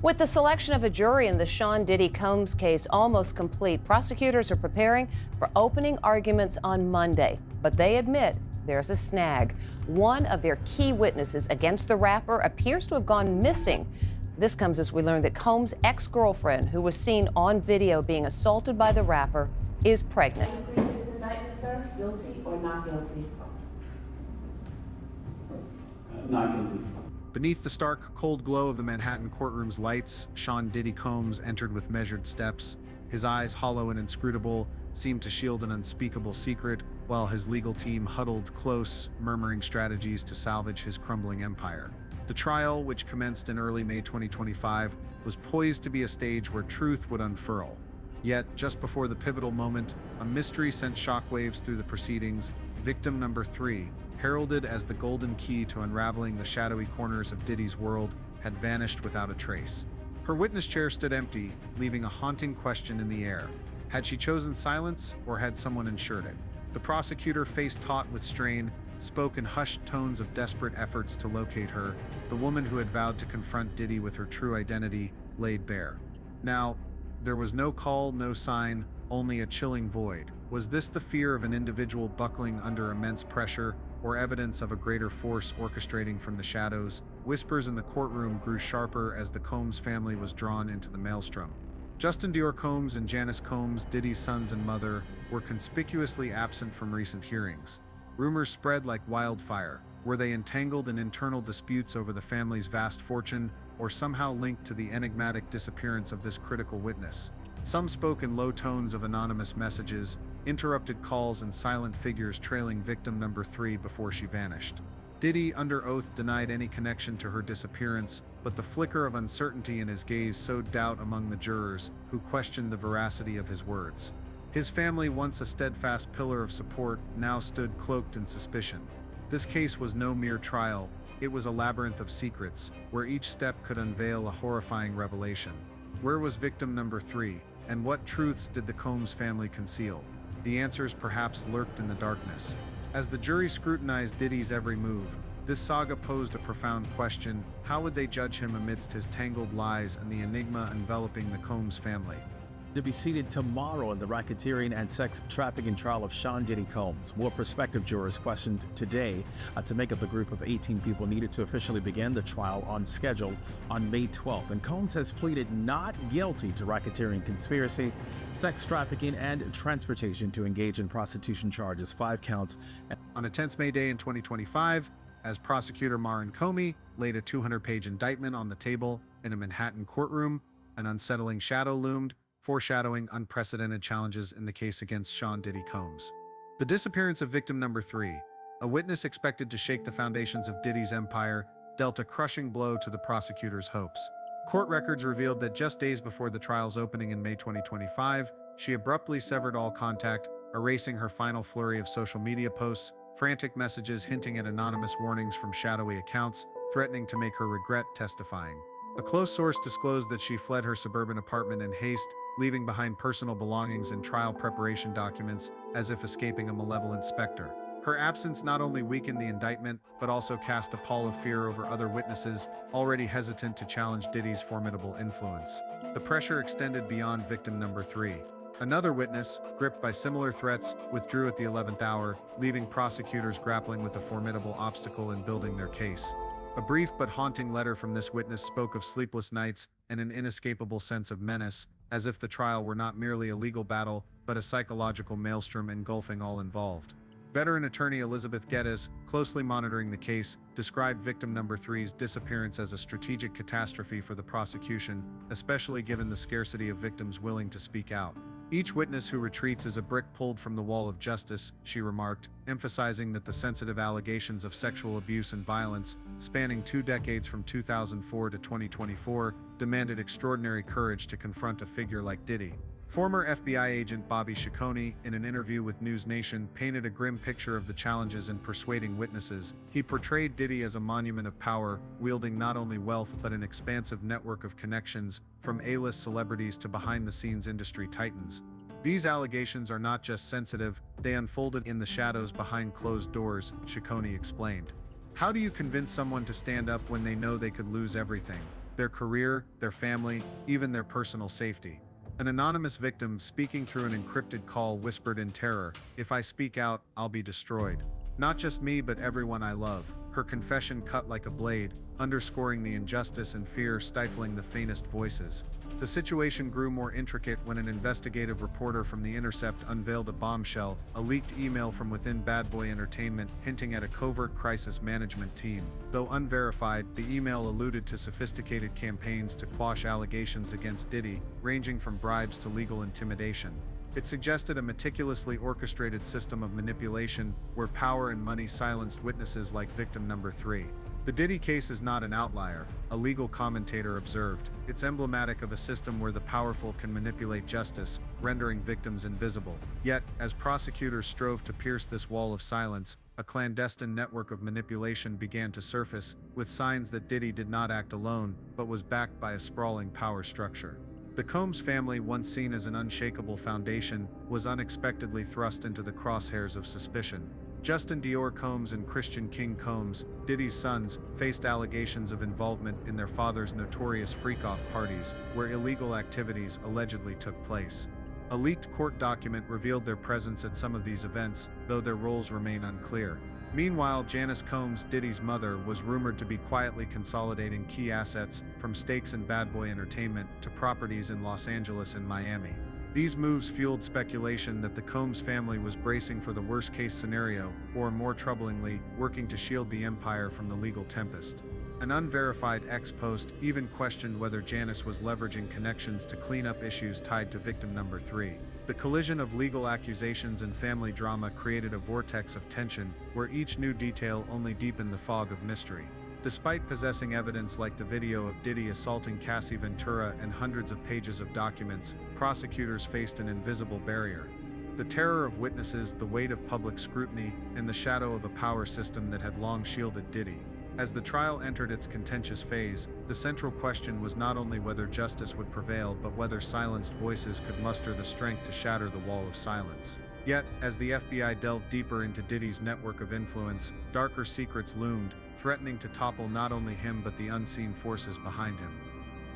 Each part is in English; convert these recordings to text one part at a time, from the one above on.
With the selection of a jury in the Sean Diddy Combs case almost complete, prosecutors are preparing for opening arguments on Monday. But they admit there's a snag. One of their key witnesses against the rapper appears to have gone missing. This comes as we learn that Combs' ex-girlfriend, who was seen on video being assaulted by the rapper, is pregnant. Please this indictment, sir, guilty or not guilty? Not guilty. Beneath the stark, cold glow of the Manhattan courtroom's lights, Sean Diddy Combs entered with measured steps. His eyes, hollow and inscrutable, seemed to shield an unspeakable secret, while his legal team huddled close, murmuring strategies to salvage his crumbling empire. The trial, which commenced in early May 2025, was poised to be a stage where truth would unfurl. Yet, just before the pivotal moment, a mystery sent shockwaves through the proceedings. Victim number 3, heralded as the golden key to unraveling the shadowy corners of Diddy's world, had vanished without a trace. Her witness chair stood empty, leaving a haunting question in the air. Had she chosen silence, or had someone ensured it? The prosecutor, face taut with strain, spoke in hushed tones of desperate efforts to locate her. The woman who had vowed to confront Diddy with her true identity laid bare. Now, there was no call, no sign, only a chilling void. Was this the fear of an individual buckling under immense pressure, or evidence of a greater force orchestrating from the shadows? Whispers in the courtroom grew sharper as the Combs family was drawn into the maelstrom. Justin Dior Combs and Janice Combs, Diddy's sons and mother, were conspicuously absent from recent hearings. Rumors spread like wildfire. Were they entangled in internal disputes over the family's vast fortune, or somehow linked to the enigmatic disappearance of this critical witness? Some spoke in low tones of anonymous messages, interrupted calls and silent figures trailing victim number 3 before she vanished. Diddy, under oath, denied any connection to her disappearance, but the flicker of uncertainty in his gaze sowed doubt among the jurors, who questioned the veracity of his words. His family, once a steadfast pillar of support, now stood cloaked in suspicion. This case was no mere trial, it was a labyrinth of secrets, where each step could unveil a horrifying revelation. Where was victim number 3, and what truths did the Combs family conceal? The answers perhaps lurked in the darkness. As the jury scrutinized Diddy's every move, this saga posed a profound question: how would they judge him amidst his tangled lies and the enigma enveloping the Combs family? To be seated tomorrow in the racketeering and sex trafficking trial of Sean Diddy Combs. More prospective jurors questioned today to make up the group of 18 people needed to officially begin the trial on schedule on May 12th. And Combs has pleaded not guilty to racketeering, conspiracy, sex trafficking, and transportation to engage in prostitution charges, 5 counts. On a tense May day in 2025, as prosecutor Marin Comey laid a 200-page indictment on the table in a Manhattan courtroom, an unsettling shadow loomed, foreshadowing unprecedented challenges in the case against Sean Diddy Combs. The disappearance of victim number 3, a witness expected to shake the foundations of Diddy's empire, dealt a crushing blow to the prosecutor's hopes. Court records revealed that just days before the trial's opening in May 2025, she abruptly severed all contact, erasing her final flurry of social media posts, frantic messages hinting at anonymous warnings from shadowy accounts, threatening to make her regret testifying. A close source disclosed that she fled her suburban apartment in haste, leaving behind personal belongings and trial preparation documents as if escaping a malevolent specter. Her absence not only weakened the indictment, but also cast a pall of fear over other witnesses already hesitant to challenge Diddy's formidable influence. The pressure extended beyond victim number 3. Another witness, gripped by similar threats, withdrew at the 11th hour, leaving prosecutors grappling with a formidable obstacle in building their case. A brief but haunting letter from this witness spoke of sleepless nights and an inescapable sense of menace, as if the trial were not merely a legal battle, but a psychological maelstrom engulfing all involved. Veteran attorney Elizabeth Geddes, closely monitoring the case, described victim number 3's disappearance as a strategic catastrophe for the prosecution, especially given the scarcity of victims willing to speak out. Each witness who retreats is a brick pulled from the wall of justice, she remarked, emphasizing that the sensitive allegations of sexual abuse and violence, spanning 2 decades from 2004 to 2024, demanded extraordinary courage to confront a figure like Diddy. Former FBI agent Bobby Ciccone, in an interview with News Nation, painted a grim picture of the challenges in persuading witnesses. He portrayed Diddy as a monument of power, wielding not only wealth but an expansive network of connections, from A-list celebrities to behind-the-scenes industry titans. These allegations are not just sensitive, they unfolded in the shadows behind closed doors, Ciccone explained. How do you convince someone to stand up when they know they could lose everything? their career, their family, even their personal safety. An anonymous victim speaking through an encrypted call whispered in terror, "If I speak out, I'll be destroyed. Not just me, but everyone I love." Her confession cut like a blade, underscoring the injustice and fear stifling the faintest voices. The situation grew more intricate when an investigative reporter from The Intercept unveiled a bombshell, a leaked email from within Bad Boy Entertainment hinting at a covert crisis management team. Though unverified, the email alluded to sophisticated campaigns to quash allegations against Diddy, ranging from bribes to legal intimidation. It suggested a meticulously orchestrated system of manipulation where power and money silenced witnesses like victim number 3. The Diddy case is not an outlier, a legal commentator observed. It's emblematic of a system where the powerful can manipulate justice, rendering victims invisible. Yet, as prosecutors strove to pierce this wall of silence, a clandestine network of manipulation began to surface, with signs that Diddy did not act alone, but was backed by a sprawling power structure. The Combs family, once seen as an unshakable foundation, was unexpectedly thrust into the crosshairs of suspicion. Justin Dior Combs and Christian King Combs, Diddy's sons, faced allegations of involvement in their father's notorious freak-off parties, where illegal activities allegedly took place. A leaked court document revealed their presence at some of these events, though their roles remain unclear. Meanwhile, Janice Combs, Diddy's mother, was rumored to be quietly consolidating key assets, from stakes in Bad Boy Entertainment to properties in Los Angeles and Miami. These moves fueled speculation that the Combs family was bracing for the worst-case scenario, or more troublingly, working to shield the empire from the legal tempest. An unverified ex-post even questioned whether Janice was leveraging connections to clean up issues tied to victim number 3. The collision of legal accusations and family drama created a vortex of tension, where each new detail only deepened the fog of mystery. Despite possessing evidence like the video of Diddy assaulting Cassie Ventura and hundreds of pages of documents, prosecutors faced an invisible barrier. The terror of witnesses, the weight of public scrutiny, and the shadow of a power system that had long shielded Diddy. As the trial entered its contentious phase, the central question was not only whether justice would prevail, but whether silenced voices could muster the strength to shatter the wall of silence. Yet, as the FBI delved deeper into Diddy's network of influence, darker secrets loomed, threatening to topple not only him but the unseen forces behind him.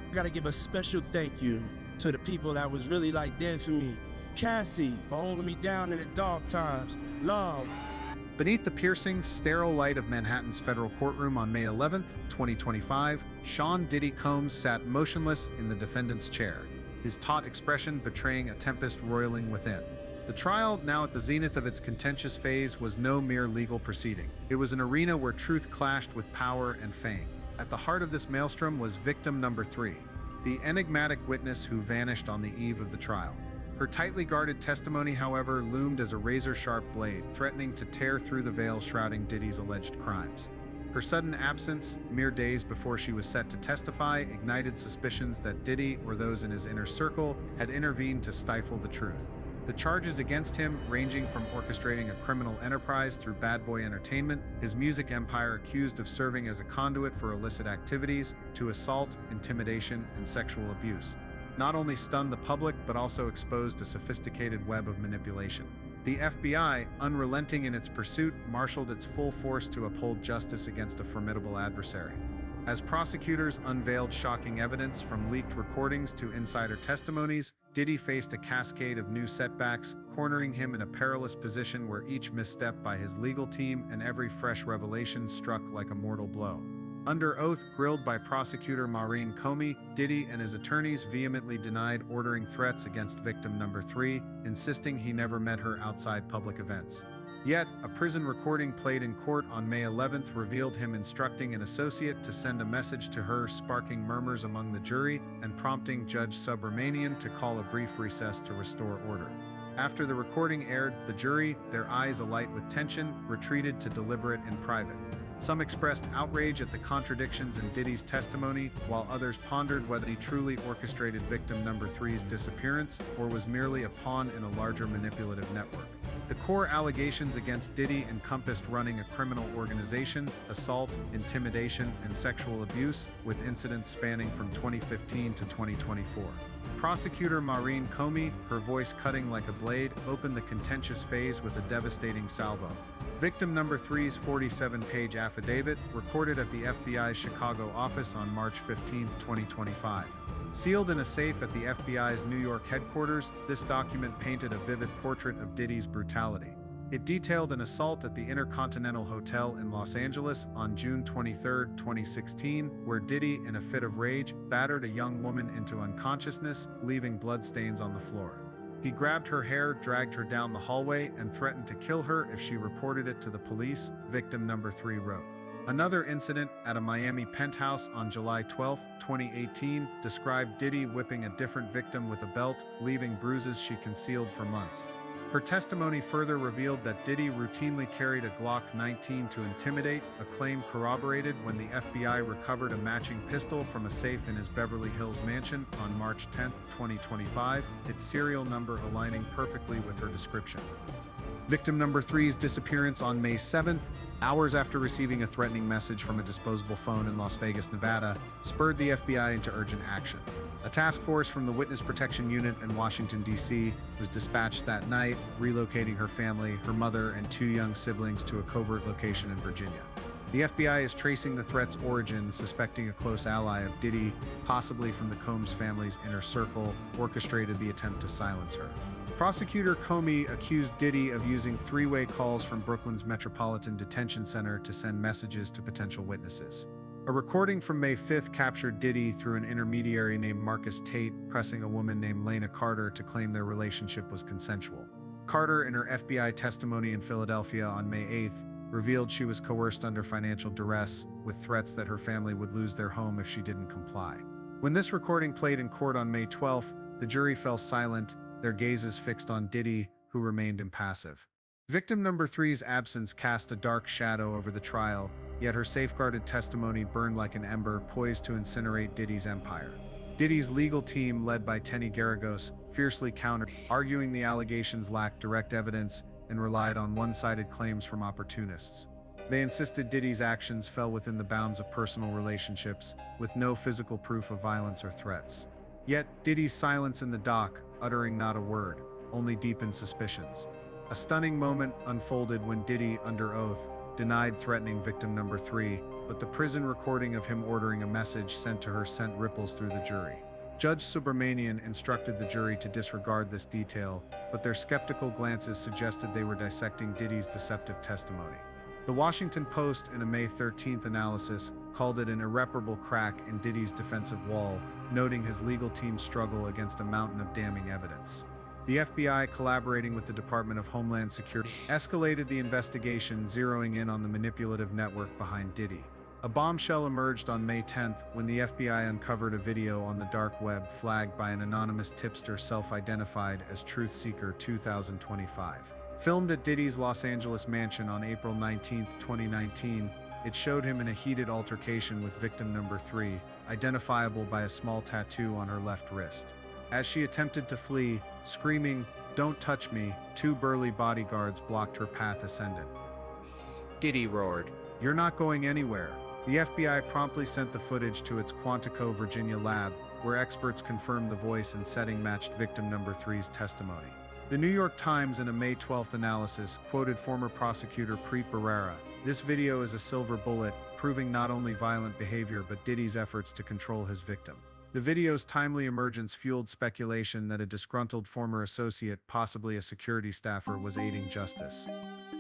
I gotta give a special thank you to the people that was really like there for me. Cassie for holding me down in the dark times. Love. Beneath the piercing, sterile light of Manhattan's federal courtroom on May 11, 2025, Sean Diddy Combs sat motionless in the defendant's chair, his taut expression betraying a tempest roiling within. The trial, now at the zenith of its contentious phase, was no mere legal proceeding. It was an arena where truth clashed with power and fame. At the heart of this maelstrom was victim number 3, the enigmatic witness who vanished on the eve of the trial. Her tightly guarded testimony, however, loomed as a razor-sharp blade, threatening to tear through the veil shrouding Diddy's alleged crimes. Her sudden absence, mere days before she was set to testify, ignited suspicions that Diddy, or those in his inner circle, had intervened to stifle the truth. The charges against him, ranging from orchestrating a criminal enterprise through Bad Boy Entertainment, his music empire accused of serving as a conduit for illicit activities, to assault, intimidation, and sexual abuse, not only stunned the public but also exposed a sophisticated web of manipulation. The FBI, unrelenting in its pursuit, marshaled its full force to uphold justice against a formidable adversary. As prosecutors unveiled shocking evidence, from leaked recordings to insider testimonies, Diddy faced a cascade of new setbacks, cornering him in a perilous position where each misstep by his legal team and every fresh revelation struck like a mortal blow. Under oath, grilled by prosecutor Maureen Comey, Diddy and his attorneys vehemently denied ordering threats against victim number 3, insisting he never met her outside public events. Yet, a prison recording played in court on May 11th revealed him instructing an associate to send a message to her, sparking murmurs among the jury and prompting Judge Subramanian to call a brief recess to restore order. After the recording aired, the jury, their eyes alight with tension, retreated to deliberate in private. Some expressed outrage at the contradictions in Diddy's testimony, while others pondered whether he truly orchestrated victim number 3's disappearance or was merely a pawn in a larger manipulative network. The core allegations against Diddy encompassed running a criminal organization, assault, intimidation, and sexual abuse, with incidents spanning from 2015 to 2024. Prosecutor Maureen Comey, her voice cutting like a blade, opened the contentious phase with a devastating salvo. Victim number three's 47-page affidavit, recorded at the FBI's Chicago office on March 15, 2025. Sealed in a safe at the FBI's New York headquarters, this document painted a vivid portrait of Diddy's brutality. It detailed an assault at the Intercontinental Hotel in Los Angeles on June 23, 2016, where Diddy, in a fit of rage, battered a young woman into unconsciousness, leaving bloodstains on the floor. He grabbed her hair, dragged her down the hallway, and threatened to kill her if she reported it to the police, victim number 3 wrote. Another incident at a Miami penthouse on July 12, 2018, described Diddy whipping a different victim with a belt, leaving bruises she concealed for months. Her testimony further revealed that Diddy routinely carried a Glock 19 to intimidate, a claim corroborated when the FBI recovered a matching pistol from a safe in his Beverly Hills mansion on March 10, 2025, its serial number aligning perfectly with her description. Victim number 3's disappearance on May 7th, hours after receiving a threatening message from a disposable phone in Las Vegas, Nevada, spurred the FBI into urgent action. A task force from the Witness Protection Unit in Washington, D.C. was dispatched that night, relocating her family, her mother, and 2 young siblings to a covert location in Virginia. The FBI is tracing the threat's origin, suspecting a close ally of Diddy, possibly from the Combs family's inner circle, orchestrated the attempt to silence her. Prosecutor Comey accused Diddy of using 3-way calls from Brooklyn's Metropolitan Detention Center to send messages to potential witnesses. A recording from May 5th captured Diddy through an intermediary named Marcus Tate, pressing a woman named Lena Carter to claim their relationship was consensual. Carter, in her FBI testimony in Philadelphia on May 8th, revealed she was coerced under financial duress, with threats that her family would lose their home if she didn't comply. When this recording played in court on May 12th, the jury fell silent, their gazes fixed on Diddy, who remained impassive. Victim number 3's absence cast a dark shadow over the trial, yet her safeguarded testimony burned like an ember poised to incinerate Diddy's empire. Diddy's legal team, led by Tenny Garagos, fiercely countered, arguing the allegations lacked direct evidence and relied on one-sided claims from opportunists. They insisted Diddy's actions fell within the bounds of personal relationships, with no physical proof of violence or threats. Yet, Diddy's silence in the dock, uttering not a word, only deepened suspicions. A stunning moment unfolded when Diddy, under oath, denied threatening victim number 3, but the prison recording of him ordering a message sent to her sent ripples through the jury. Judge Subramanian instructed the jury to disregard this detail, but their skeptical glances suggested they were dissecting Diddy's deceptive testimony. The Washington Post, in a May 13th analysis, called it an irreparable crack in Diddy's defensive wall, noting his legal team's struggle against a mountain of damning evidence. The FBI, collaborating with the Department of Homeland Security, escalated the investigation, zeroing in on the manipulative network behind Diddy. A bombshell emerged on May 10th when the FBI uncovered a video on the dark web flagged by an anonymous tipster self-identified as Truth Seeker 2025. Filmed at Diddy's Los Angeles mansion on April 19, 2019, it showed him in a heated altercation with victim number 3, identifiable by a small tattoo on her left wrist. As she attempted to flee, screaming, "Don't touch me," 2 burly bodyguards blocked her path ascendant. Diddy roared, "You're not going anywhere." The FBI promptly sent the footage to its Quantico, Virginia lab, where experts confirmed the voice and setting matched victim number 3's testimony. The New York Times, in a May 12th analysis, quoted former prosecutor Preet Bharara. "This video is a silver bullet, proving not only violent behavior but Diddy's efforts to control his victim." The video's timely emergence fueled speculation that a disgruntled former associate, possibly a security staffer, was aiding justice.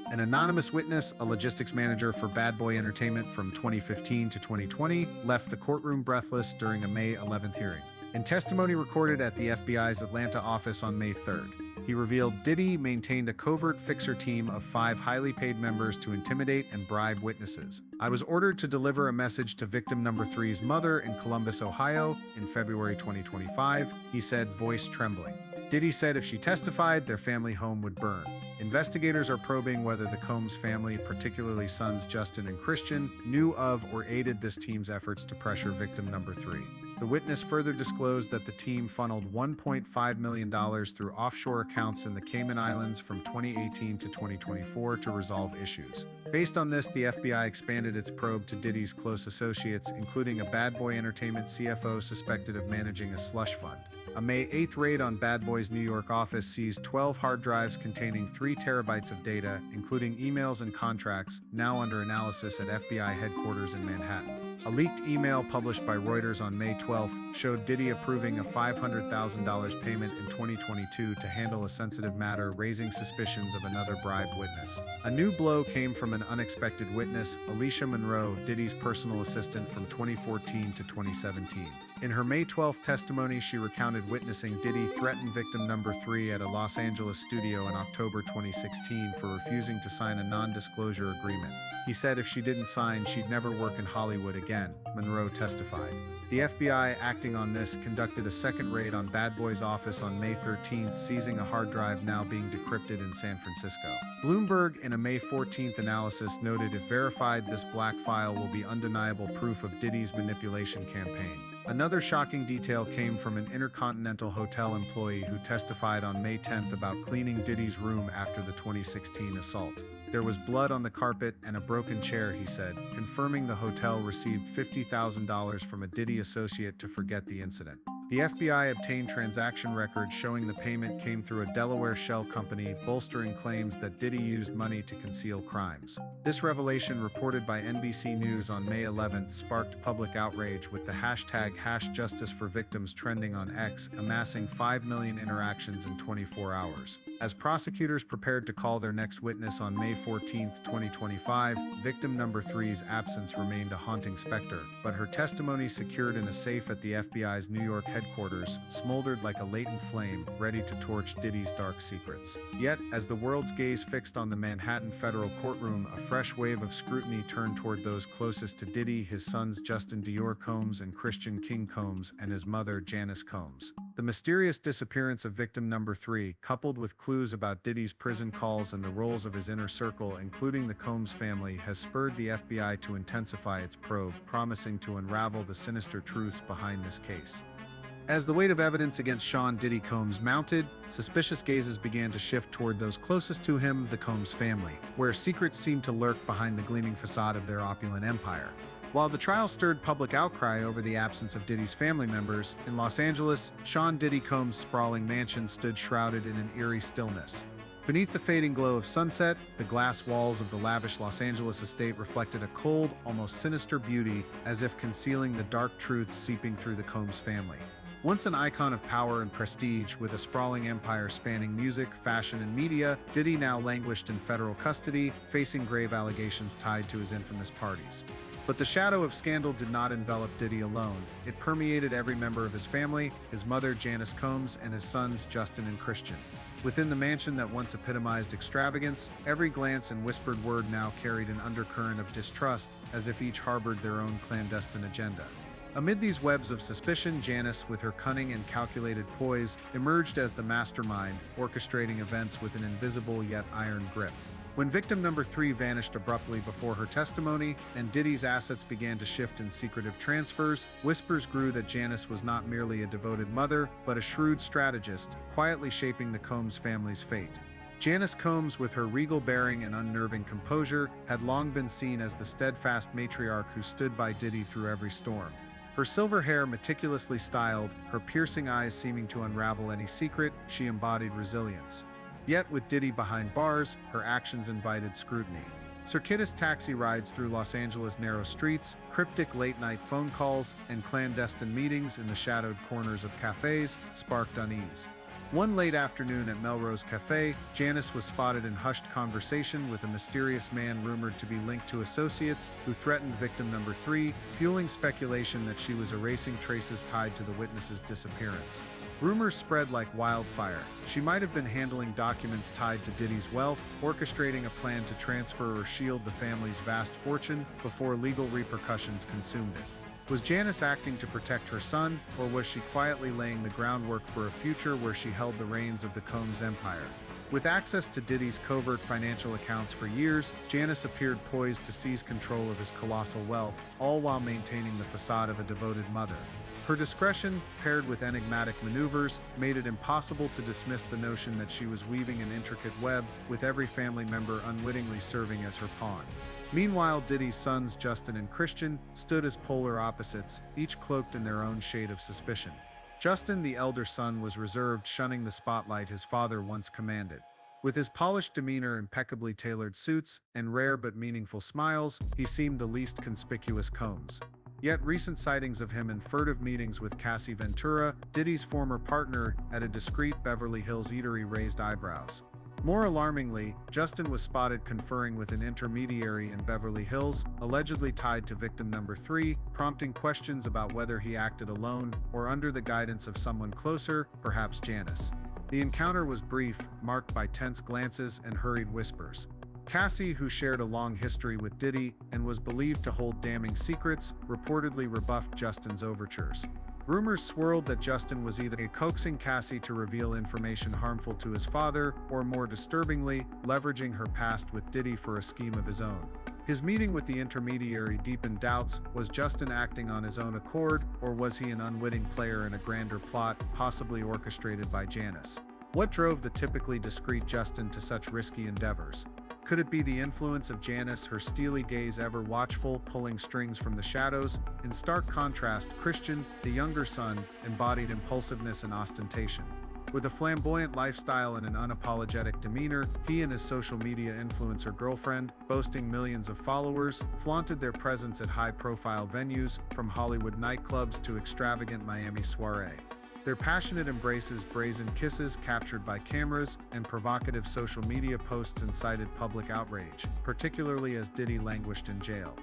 An anonymous witness, a logistics manager for Bad Boy Entertainment from 2015 to 2020, left the courtroom breathless during a May 11th hearing. In testimony recorded at the FBI's Atlanta office on May 3rd, he revealed Diddy maintained a covert fixer team of 5 highly paid members to intimidate and bribe witnesses. "I was ordered to deliver a message to victim number 3's mother in Columbus, Ohio, in February 2025, he said, voice trembling. Diddy said if she testified, their family home would burn. Investigators are probing whether the Combs family, particularly sons Justin and Christian, knew of or aided this team's efforts to pressure victim number 3. The witness further disclosed that the team funneled $1.5 million through offshore accounts in the Cayman Islands from 2018 to 2024 to resolve issues. Based on this, the FBI expanded its probe to Diddy's close associates, including a Bad Boy Entertainment CFO suspected of managing a slush fund. A May 8th raid on Bad Boy's New York office seized 12 hard drives containing 3 terabytes of data, including emails and contracts, now under analysis at FBI headquarters in Manhattan. A leaked email published by Reuters on May 12th showed Diddy approving a $500,000 payment in 2022 to handle a sensitive matter, raising suspicions of another bribed witness. A new blow came from an unexpected witness, Alicia Monroe, Diddy's personal assistant from 2014 to 2017. In her May 12th testimony, she recounted witnessing Diddy threaten victim number 3 at a Los Angeles studio in October 2016 for refusing to sign a non-disclosure agreement. He said if she didn't sign, she'd never work in Hollywood again, Monroe testified. The FBI, acting on this, conducted a second raid on Bad Boy's office on May 13th, seizing a hard drive now being decrypted in San Francisco. Bloomberg, in a May 14th analysis, noted if verified, this black file will be undeniable proof of Diddy's manipulation campaign. Another shocking detail came from an Intercontinental Hotel employee who testified on May 10th about cleaning Diddy's room after the 2016 assault. There was blood on the carpet and a broken chair, he said, confirming the hotel received $50,000 from a Diddy associate to forget the incident. The FBI obtained transaction records showing the payment came through a Delaware shell company, bolstering claims that Diddy used money to conceal crimes. This revelation, reported by NBC News on May 11th, sparked public outrage, with the hashtag #JusticeForVictims trending on X, amassing 5 million interactions in 24 hours. As prosecutors prepared to call their next witness on May 14, 2025, victim number 3's absence remained a haunting specter, but her testimony, secured in a safe at the FBI's New York headquarters, smoldered like a latent flame, ready to torch Diddy's dark secrets. Yet, as the world's gaze fixed on the Manhattan federal courtroom, a fresh wave of scrutiny turned toward those closest to Diddy, his sons Justin Dior Combs and Christian King Combs, and his mother Janice Combs. The mysterious disappearance of victim number 3, coupled with clues about Diddy's prison calls and the roles of his inner circle, including the Combs family, has spurred the FBI to intensify its probe, promising to unravel the sinister truths behind this case. As the weight of evidence against Sean Diddy Combs mounted, suspicious gazes began to shift toward those closest to him, the Combs family, where secrets seemed to lurk behind the gleaming facade of their opulent empire. While the trial stirred public outcry over the absence of Diddy's family members, in Los Angeles, Sean Diddy Combs' sprawling mansion stood shrouded in an eerie stillness. Beneath the fading glow of sunset, the glass walls of the lavish Los Angeles estate reflected a cold, almost sinister beauty, as if concealing the dark truths seeping through the Combs family. Once an icon of power and prestige, with a sprawling empire spanning music, fashion, and media, Diddy now languished in federal custody, facing grave allegations tied to his infamous parties. But the shadow of scandal did not envelop Diddy alone. It permeated every member of his family, his mother Janice Combs and his sons Justin and Christian. Within the mansion that once epitomized extravagance, every glance and whispered word now carried an undercurrent of distrust, as if each harbored their own clandestine agenda. Amid these webs of suspicion, Janice, with her cunning and calculated poise, emerged as the mastermind, orchestrating events with an invisible yet iron grip. When victim number 3 vanished abruptly before her testimony, and Diddy's assets began to shift in secretive transfers, whispers grew that Janice was not merely a devoted mother, but a shrewd strategist, quietly shaping the Combs family's fate. Janice Combs, with her regal bearing and unnerving composure, had long been seen as the steadfast matriarch who stood by Diddy through every storm. Her silver hair meticulously styled, her piercing eyes seeming to unravel any secret, she embodied resilience. Yet, with Diddy behind bars, her actions invited scrutiny. Circuitous taxi rides through Los Angeles' narrow streets, cryptic late-night phone calls, and clandestine meetings in the shadowed corners of cafes sparked unease. One late afternoon at Melrose Cafe, Janice was spotted in hushed conversation with a mysterious man rumored to be linked to associates who threatened victim number 3, fueling speculation that she was erasing traces tied to the witness's disappearance. Rumors spread like wildfire. She might have been handling documents tied to Diddy's wealth, orchestrating a plan to transfer or shield the family's vast fortune before legal repercussions consumed it. Was Janice acting to protect her son, or was she quietly laying the groundwork for a future where she held the reins of the Combs empire? With access to Diddy's covert financial accounts for years, Janice appeared poised to seize control of his colossal wealth, all while maintaining the facade of a devoted mother. Her discretion, paired with enigmatic maneuvers, made it impossible to dismiss the notion that she was weaving an intricate web, with every family member unwittingly serving as her pawn. Meanwhile, Diddy's sons, Justin and Christian, stood as polar opposites, each cloaked in their own shade of suspicion. Justin, the elder son, was reserved, shunning the spotlight his father once commanded. With his polished demeanor, impeccably tailored suits, and rare but meaningful smiles, he seemed the least conspicuous Combs. Yet recent sightings of him in furtive meetings with Cassie Ventura, Diddy's former partner, at a discreet Beverly Hills eatery raised eyebrows. More alarmingly, Justin was spotted conferring with an intermediary in Beverly Hills, allegedly tied to victim number 3, prompting questions about whether he acted alone or under the guidance of someone closer, perhaps Janice. The encounter was brief, marked by tense glances and hurried whispers. Cassie, who shared a long history with Diddy and was believed to hold damning secrets, reportedly rebuffed Justin's overtures. Rumors swirled that Justin was either coaxing Cassie to reveal information harmful to his father, or more disturbingly, leveraging her past with Diddy for a scheme of his own. His meeting with the intermediary deepened doubts. Was Justin acting on his own accord, or was he an unwitting player in a grander plot, possibly orchestrated by Janice? What drove the typically discreet Justin to such risky endeavors? Could it be the influence of Janice, her steely gaze ever watchful, pulling strings from the shadows? In stark contrast, Christian, the younger son, embodied impulsiveness and ostentation. With a flamboyant lifestyle and an unapologetic demeanor, he and his social media influencer girlfriend, boasting millions of followers, flaunted their presence at high-profile venues, from Hollywood nightclubs to extravagant Miami soirees. Their passionate embraces, brazen kisses captured by cameras, and provocative social media posts incited public outrage, particularly as Diddy languished in jail.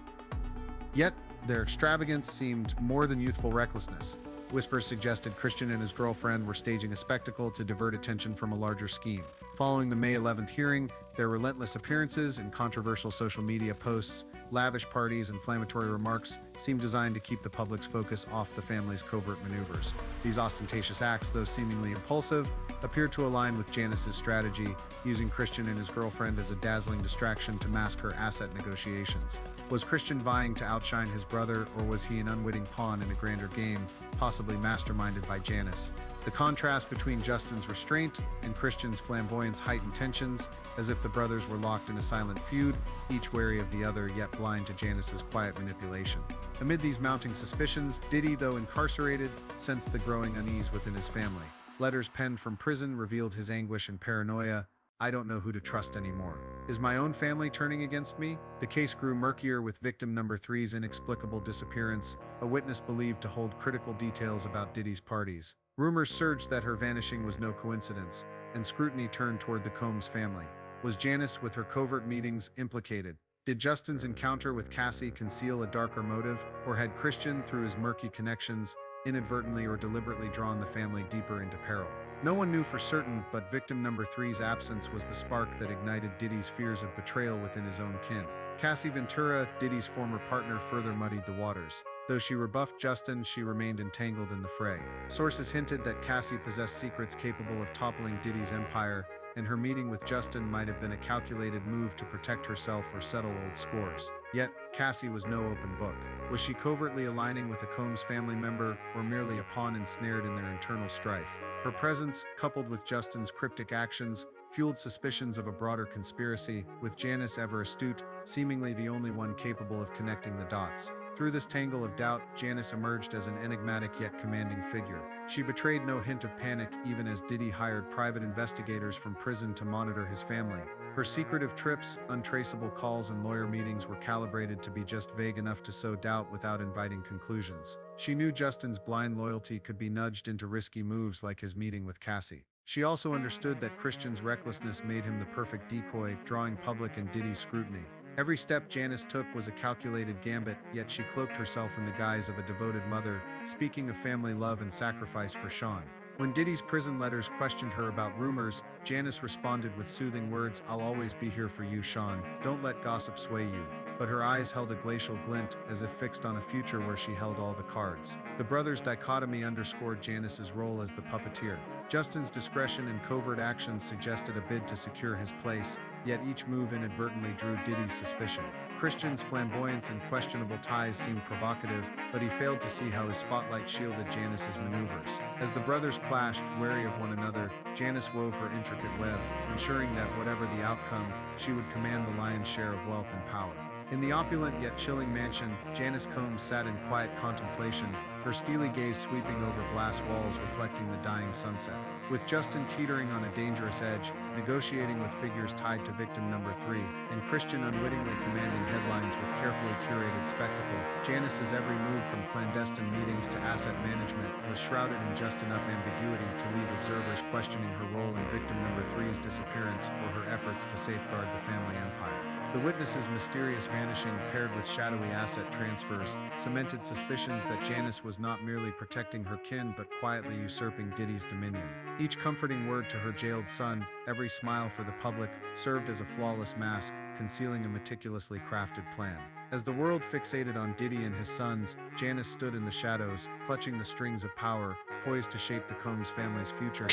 Yet, their extravagance seemed more than youthful recklessness. Whispers suggested Christian and his girlfriend were staging a spectacle to divert attention from a larger scheme. Following the May 11th hearing, their relentless appearances and controversial social media posts, lavish parties, and inflammatory remarks seemed designed to keep the public's focus off the family's covert maneuvers. These ostentatious acts, though seemingly impulsive, appeared to align with Janice's strategy, using Christian and his girlfriend as a dazzling distraction to mask her asset negotiations. Was Christian vying to outshine his brother, or was he an unwitting pawn in a grander game, possibly masterminded by Janice? The contrast between Justin's restraint and Christian's flamboyance heightened tensions, as if the brothers were locked in a silent feud, each wary of the other yet blind to Janice's quiet manipulation. Amid these mounting suspicions, Diddy, though incarcerated, sensed the growing unease within his family. Letters penned from prison revealed his anguish and paranoia. "I don't know who to trust anymore. Is my own family turning against me?" The case grew murkier with victim number 3's inexplicable disappearance, a witness believed to hold critical details about Diddy's parties. Rumors surged that her vanishing was no coincidence, and scrutiny turned toward the Combs family. Was Janice, with her covert meetings, implicated? Did Justin's encounter with Cassie conceal a darker motive, or had Christian, through his murky connections, inadvertently or deliberately drawn the family deeper into peril? No one knew for certain, but victim number 3's absence was the spark that ignited Diddy's fears of betrayal within his own kin. Cassie Ventura, Diddy's former partner, further muddied the waters. Though she rebuffed Justin, she remained entangled in the fray. Sources hinted that Cassie possessed secrets capable of toppling Diddy's empire, and her meeting with Justin might have been a calculated move to protect herself or settle old scores. Yet, Cassie was no open book. Was she covertly aligning with a Combs family member, or merely a pawn ensnared in their internal strife? Her presence, coupled with Justin's cryptic actions, fueled suspicions of a broader conspiracy, with Janice, ever astute, seemingly the only one capable of connecting the dots. Through this tangle of doubt, Janice emerged as an enigmatic yet commanding figure. She betrayed no hint of panic, even as Diddy hired private investigators from prison to monitor his family. Her secretive trips, untraceable calls, and lawyer meetings were calibrated to be just vague enough to sow doubt without inviting conclusions. She knew Justin's blind loyalty could be nudged into risky moves like his meeting with Cassie. She also understood that Christian's recklessness made him the perfect decoy, drawing public and Diddy's scrutiny. Every step Janice took was a calculated gambit, yet she cloaked herself in the guise of a devoted mother, speaking of family love and sacrifice for Sean. When Diddy's prison letters questioned her about rumors, Janice responded with soothing words, "I'll always be here for you, Sean. Don't let gossip sway you." But her eyes held a glacial glint, as if fixed on a future where she held all the cards. The brothers' dichotomy underscored Janice's role as the puppeteer. Justin's discretion and covert actions suggested a bid to secure his place, yet each move inadvertently drew Diddy's suspicion. Christian's flamboyance and questionable ties seemed provocative, but he failed to see how his spotlight shielded Janice's maneuvers. As the brothers clashed, wary of one another, Janice wove her intricate web, ensuring that whatever the outcome, she would command the lion's share of wealth and power. In the opulent yet chilling mansion, Janice Combs sat in quiet contemplation, her steely gaze sweeping over glass walls reflecting the dying sunset. With Justin teetering on a dangerous edge, negotiating with figures tied to victim number 3, and Christian unwittingly commanding headlines with carefully curated spectacle, Janice's every move from clandestine meetings to asset management was shrouded in just enough ambiguity to leave observers questioning her role in victim number 3's disappearance or her efforts to safeguard the family empire. The witness's mysterious vanishing paired with shadowy asset transfers cemented suspicions that Janice was not merely protecting her kin but quietly usurping Diddy's dominion. Each comforting word to her jailed son, every smile for the public, served as a flawless mask, concealing a meticulously crafted plan. As the world fixated on Diddy and his sons, Janice stood in the shadows, clutching the strings of power, poised to shape the Combs family's future,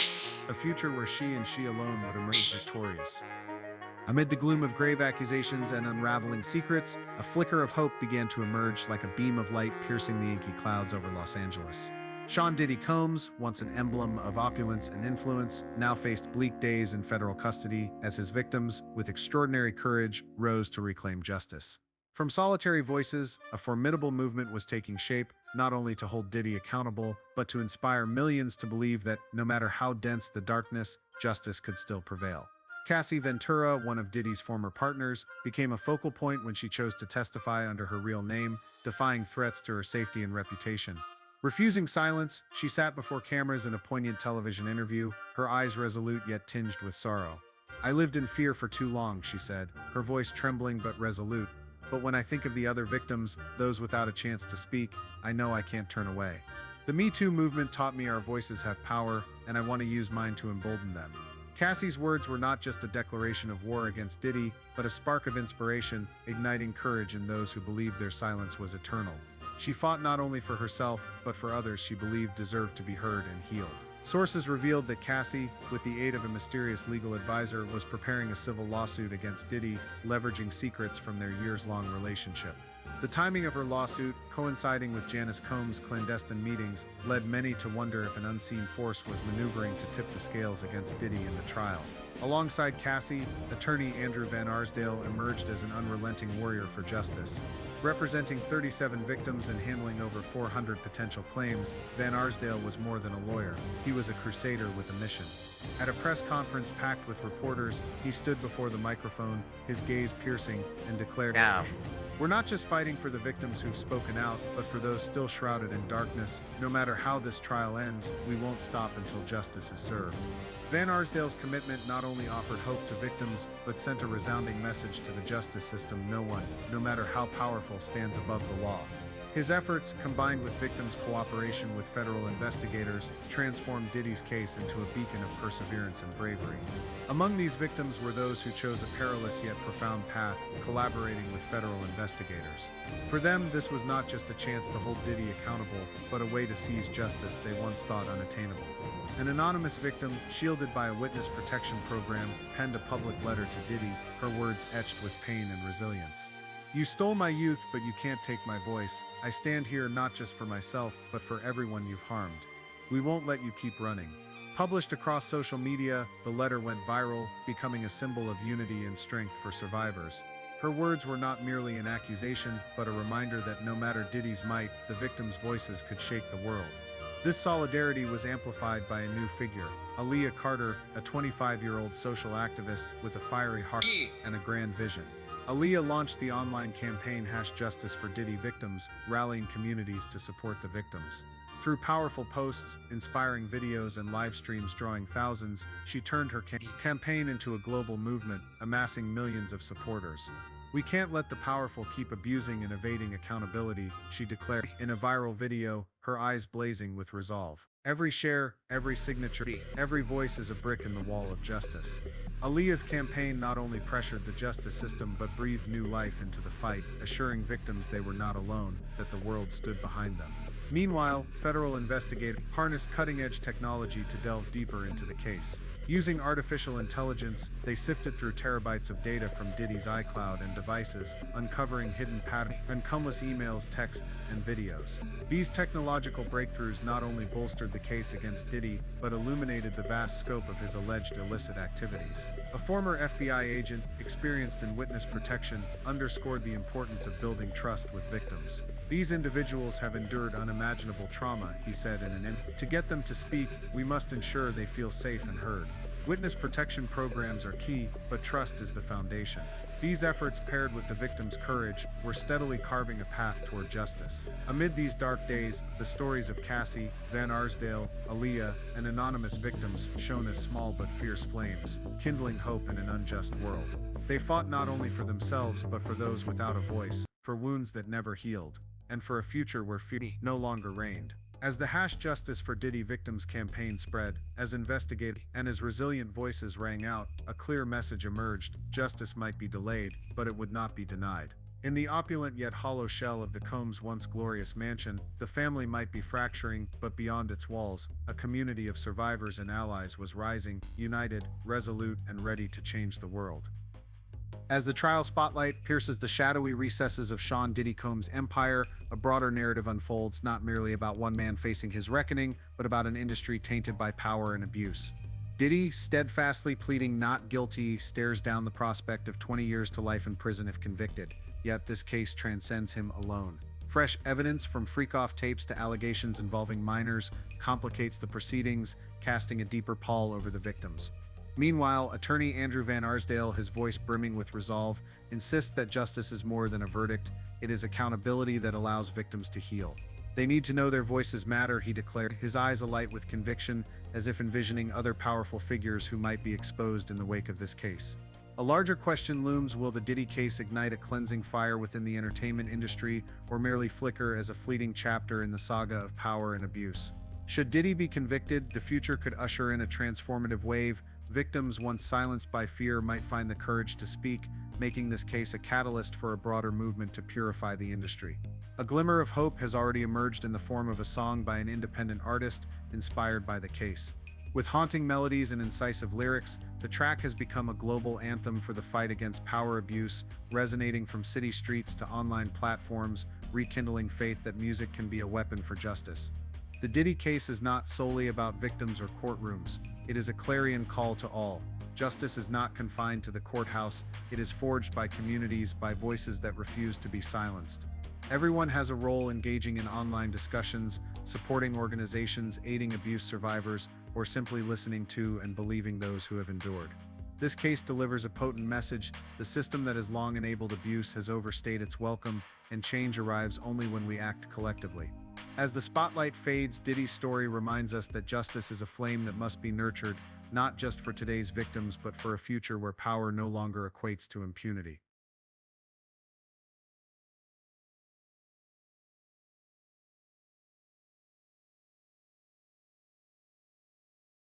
a future where she and she alone would emerge victorious. Amid the gloom of grave accusations and unraveling secrets, a flicker of hope began to emerge like a beam of light piercing the inky clouds over Los Angeles. Sean Diddy Combs, once an emblem of opulence and influence, now faced bleak days in federal custody as his victims, with extraordinary courage, rose to reclaim justice. From solitary voices, a formidable movement was taking shape, not only to hold Diddy accountable, but to inspire millions to believe that, no matter how dense the darkness, justice could still prevail. Cassie Ventura, one of Diddy's former partners, became a focal point when she chose to testify under her real name, defying threats to her safety and reputation. Refusing silence, she sat before cameras in a poignant television interview, her eyes resolute yet tinged with sorrow. "I lived in fear for too long," she said, her voice trembling but resolute. "But when I think of the other victims, those without a chance to speak, I know I can't turn away. The Me Too movement taught me our voices have power, and I want to use mine to embolden them." Cassie's words were not just a declaration of war against Diddy, but a spark of inspiration, igniting courage in those who believed their silence was eternal. She fought not only for herself, but for others she believed deserved to be heard and healed. Sources revealed that Cassie, with the aid of a mysterious legal advisor, was preparing a civil lawsuit against Diddy, leveraging secrets from their years-long relationship. The timing of her lawsuit, coinciding with Janice Combs' clandestine meetings, led many to wonder if an unseen force was maneuvering to tip the scales against Diddy in the trial. Alongside Cassie, attorney Andrew Van Arsdale emerged as an unrelenting warrior for justice. Representing 37 victims and handling over 400 potential claims, Van Arsdale was more than a lawyer. He was a crusader with a mission. At a press conference packed with reporters, he stood before the microphone, his gaze piercing, and declared, Now, "We're not just fighting for the victims who've spoken out, but for those still shrouded in darkness. No matter how this trial ends, we won't stop until justice is served." Van Arsdale's commitment not only offered hope to victims, but sent a resounding message to the justice system: no one, no matter how powerful, stands above the law. His efforts, combined with victims' cooperation with federal investigators, transformed Diddy's case into a beacon of perseverance and bravery. Among these victims were those who chose a perilous yet profound path, collaborating with federal investigators. For them, this was not just a chance to hold Diddy accountable, but a way to seize justice they once thought unattainable. An anonymous victim, shielded by a witness protection program, penned a public letter to Diddy, her words etched with pain and resilience. "You stole my youth, but you can't take my voice. I stand here not just for myself, but for everyone you've harmed. We won't let you keep running." Published across social media, the letter went viral, becoming a symbol of unity and strength for survivors. Her words were not merely an accusation, but a reminder that no matter Diddy's might, the victims' voices could shake the world. This solidarity was amplified by a new figure, Aaliyah Carter, a 25-year-old social activist with a fiery heart and a grand vision. Aaliyah launched the online campaign #JusticeForDiddy Victims, rallying communities to support the victims. Through powerful posts, inspiring videos, and live streams drawing thousands, she turned her campaign into a global movement, amassing millions of supporters. "We can't let the powerful keep abusing and evading accountability," she declared in a viral video, her eyes blazing with resolve. "Every share, every signature, every voice is a brick in the wall of justice." Aaliyah's campaign not only pressured the justice system but breathed new life into the fight, assuring victims they were not alone, that the world stood behind them. Meanwhile, federal investigators harnessed cutting-edge technology to delve deeper into the case. Using artificial intelligence, they sifted through terabytes of data from Diddy's iCloud and devices, uncovering hidden patterns, encumbrous emails, texts, and videos. These technological breakthroughs not only bolstered the case against Diddy, but illuminated the vast scope of his alleged illicit activities. A former FBI agent, experienced in witness protection, underscored the importance of building trust with victims. These individuals have endured unimaginable trauma, he said in an interview. To get them to speak, we must ensure they feel safe and heard. Witness protection programs are key, but trust is the foundation. These efforts, paired with the victims' courage, were steadily carving a path toward justice. Amid these dark days, the stories of Cassie, Van Arsdale, Aaliyah, and anonymous victims shone as small but fierce flames, kindling hope in an unjust world. They fought not only for themselves but for those without a voice, for wounds that never healed, and for a future where fear no longer reigned. As the #Justice for Diddy Victims campaign spread, as investigated and as resilient voices rang out, a clear message emerged: justice might be delayed, but it would not be denied. In the opulent yet hollow shell of the Combs' once glorious mansion, the family might be fracturing, but beyond its walls, a community of survivors and allies was rising, united, resolute, and ready to change the world. As the trial spotlight pierces the shadowy recesses of Sean Diddy Combs' empire, a broader narrative unfolds, not merely about one man facing his reckoning, but about an industry tainted by power and abuse. Diddy, steadfastly pleading not guilty, stares down the prospect of 20 years to life in prison if convicted, yet this case transcends him alone. Fresh evidence, from freak-off tapes to allegations involving minors, complicates the proceedings, casting a deeper pall over the victims. Meanwhile, attorney Andrew Van Arsdale, his voice brimming with resolve, insists that justice is more than a verdict. It is accountability that allows victims to heal. They need to know their voices matter, he declared, his eyes alight with conviction, as if envisioning other powerful figures who might be exposed in the wake of this case. A larger question looms: will the Diddy case ignite a cleansing fire within the entertainment industry, or merely flicker as a fleeting chapter in the saga of power and abuse? Should Diddy be convicted, the future could usher in a transformative wave. Victims once silenced by fear might find the courage to speak, making this case a catalyst for a broader movement to purify the industry. A glimmer of hope has already emerged in the form of a song by an independent artist inspired by the case. With haunting melodies and incisive lyrics, the track has become a global anthem for the fight against power abuse, resonating from city streets to online platforms, rekindling faith that music can be a weapon for justice. The Diddy case is not solely about victims or courtrooms. It is a clarion call to all. Justice is not confined to the courthouse. It is forged by communities, by voices that refuse to be silenced. Everyone has a role: engaging in online discussions, supporting organizations, aiding abuse survivors, or simply listening to and believing those who have endured. This case delivers a potent message: the system that has long enabled abuse has overstayed its welcome, and change arrives only when we act collectively. As the spotlight fades, Diddy's story reminds us that justice is a flame that must be nurtured, not just for today's victims but for a future where power no longer equates to impunity.